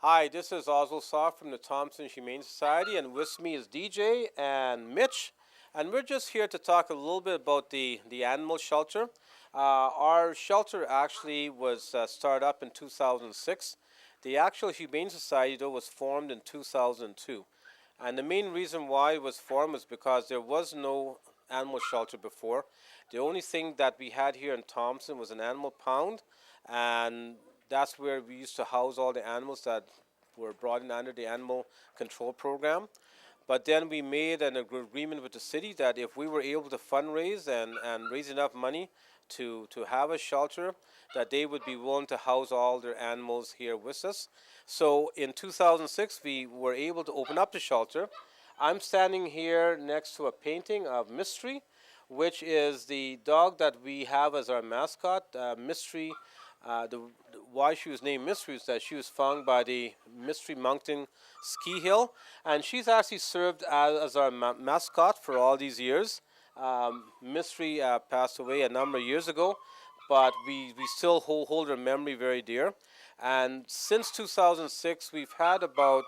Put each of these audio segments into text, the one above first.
Hi, this is Oswald Sawh from the Thompson Humane Society, and with me is DJ and Mitch, and we're just here to talk a little bit about the animal shelter. Our shelter actually was started up in 2006. The actual Humane Society, though, was formed in 2002. And the main reason why it was formed was because there was no animal shelter before. The only thing that we had here in Thompson was an animal pound, and that's where we used to house all the animals that were brought in under the animal control program. But then we made an agreement with the city that if we were able to fundraise and raise enough money to have a shelter, that they would be willing to house all their animals here with us. So in 2006, we were able to open up the shelter. I'm standing here next to a painting of Mystery, which is the dog that we have as our mascot. Mystery, why she was named Mystery is that she was found by the Mystery Mountain Ski Hill, and she's actually served as our mascot for all these years. Mystery passed away a number of years ago, but we still hold her memory very dear. And since 2006, we've had about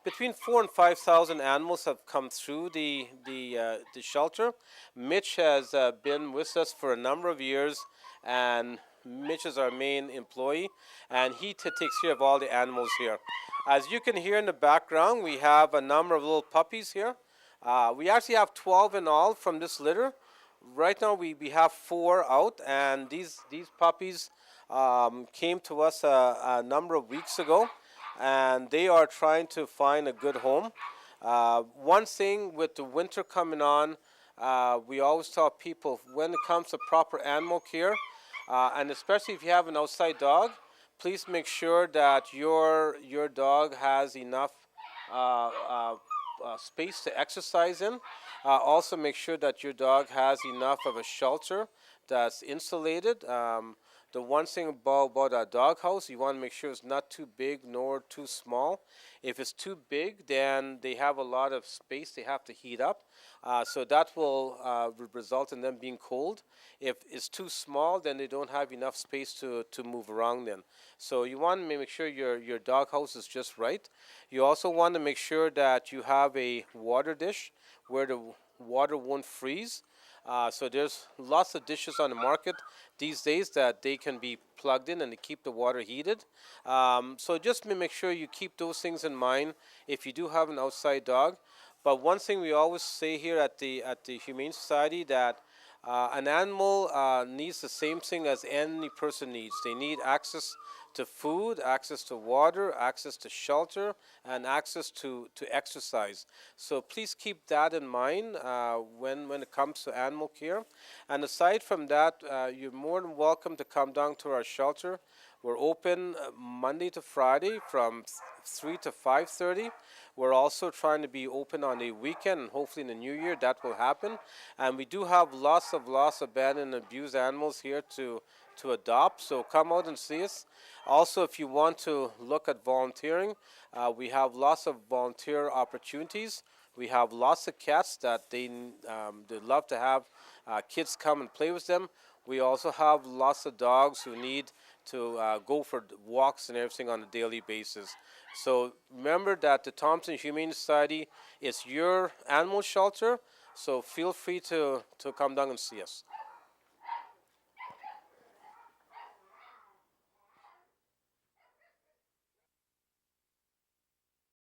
between 4 and 5 thousand animals have come through the shelter. Mitch has been with us for a number of years, and Mitch is our main employee, and he takes care of all the animals here. As you can hear in the background, we have a number of little puppies here. We actually have 12 in all from this litter. Right now we have 4 out, and these puppies came to us a number of weeks ago, and they are trying to find a good home. One thing with the winter coming on, we always tell people when it comes to proper animal care, and especially if you have an outside dog, please make sure that your dog has enough uh, uh, space to exercise in. Also, make sure that your dog has enough of a shelter that's insulated. The one thing about a dog house, you want to make sure it's not too big nor too small. If it's too big, then they have a lot of space they have to heat up. So that will result in them being cold. If it's too small, then they don't have enough space to move around in. So you want to make sure your dog house is just right. You also want to make sure that you have a water dish where the water won't freeze. So there's lots of dishes on the market these days that they can be plugged in and they keep the water heated. So just make sure you keep those things in mind if you do have an outside dog. But one thing we always say here at the Humane Society that an animal needs the same thing as any person needs. They need access to food, access to water, access to shelter, and access to exercise. So please keep that in mind when it comes to animal care. And aside from that, you're more than welcome to come down to our shelter. We're open Monday to Friday from 3 to 5:30. We're also trying to be open on the weekend, and hopefully in the new year that will happen. And we do have lots of abandoned and abused animals here to adopt. So come out and see us. Also, if you want to look at volunteering, we have lots of volunteer opportunities. We have lots of cats that they love to have kids come and play with them. We also have lots of dogs who need to go for walks and everything on a daily basis. So remember that the Thompson Humane Society is your animal shelter. So feel free to come down and see us.